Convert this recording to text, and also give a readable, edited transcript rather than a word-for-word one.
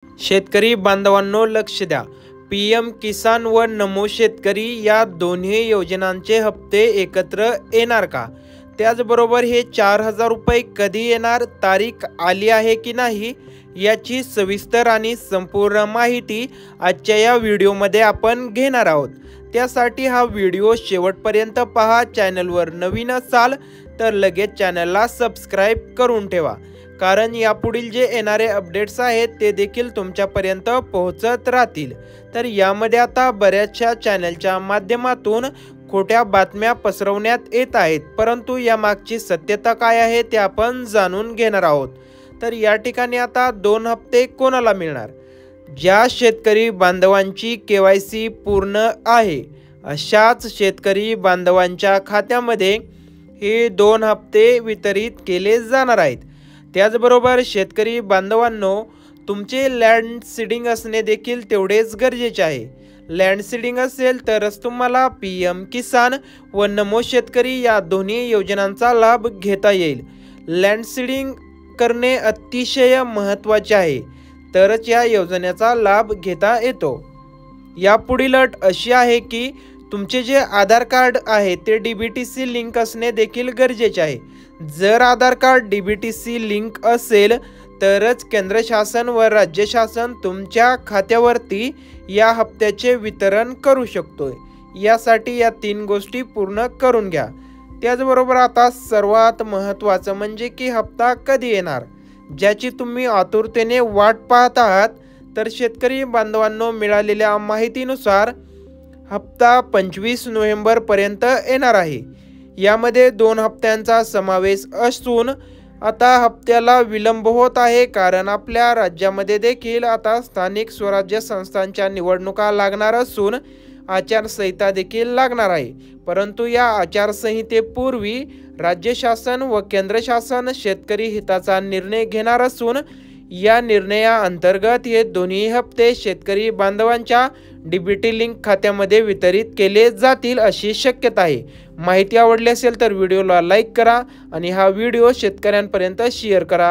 शेतकरी बांधवांनो लक्ष द्या। पीएम किसान व नमो शेतकरी या दोन्ही योजनांचे हप्ते एकत्र येणार का? त्याचबरोबर हे 4,000 रुपये कधी येणार, तारीख आली आहे की नाही याची सविस्तर आणि संपूर्ण माहिती आजच्या या व्हिडिओमध्ये आपण घेणार आहोत। त्यासाठी हा व्हिडिओ शेवटपर्यंत पहा। चॅनलवर नवीन असाल तर लगेच चॅनलला सबस्क्राइब करून ठेवा, कारण यापुढील जे येणारे अपडेट्स आहेत ते देखील तुमच्यापर्यंत पोहोचत राहतील। तर यामध्ये आता बऱ्याचशा चॅनलच्या माध्यमातून खोट्या बातम्या पसरवण्यात येत आहेत, परंतु यामागची सत्यता काय आहे ते आपण जाणून घेणार आहोत। तर या ठिकाणी आता 2 हप्ते कोणाला मिळणार? ज्या शेतकरी बांधवांची KYC पूर्ण आहे अशाच शेतकरी बांधवांच्या खात्यामध्ये हे 2 हप्ते वितरित केले जाणार आहेत। त्याचबरोबर शेतकरी बांधवांनो, तुमचे लँड सीडिंग असणे देखील तेवढेच गरजेचे आहे। लँड सीडिंग असेल तरच तुम्हाला पीएम किसान व नमो शेतकरी या दोन्ही योजनांचा लाभ घेता येईल। लँड सीडिंग करणे अतिशय महत्त्वाचे आहे, तरच या योजनेचा लाभ घेता येतो। यापुढील अट अशी आहे की तुमचे जे आधार कार्ड आहे ते DBTC लिंक असणे देखील गरजेचे आहे। जर आधार कार्ड DBTC लिंक असेल तरच केंद्र शासन व राज्य शासन तुमच्या खात्यावरती या हप्त्याचे वितरण करू शकतोय। यासाठी या 3 गोष्टी पूर्ण करून घ्या। त्याचबरोबर आता सर्वात महत्त्वाचं म्हणजे की हप्ता कधी येणार, ज्याची तुम्ही आतुरतेने वाट पाहत आहात। तर शेतकरी बांधवांनो, मिळालेल्या माहितीनुसार हप्ता 25 नोव्हेंबर पर्यंत येणार आहे। यामध्ये 2 हप्त्यांचा समावेश असून आता हप्त्याला विलंब होत आहे, कारण आपल्या राज्यामध्ये देखील आता स्थानिक स्वराज्य संस्थांच्या निवडणुका लागणार असून आचारसंहिता देखील लागणार आहे। परंतु या आचारसंहितेपूर्वी राज्य शासन व केंद्र शासन शेतकरी हिताचा निर्णय घेणार असून या निर्णयाअंतर्गत हे दोन्ही हप्ते शेतकरी बांधवांच्या DBT लिंक खात्यामध्ये वितरित केले जातील अशी शक्यता आहे। माहिती आवडली असेल तर व्हिडिओला लाईक करा आणि हा व्हिडिओ शेतकऱ्यांपर्यंत शेअर करा।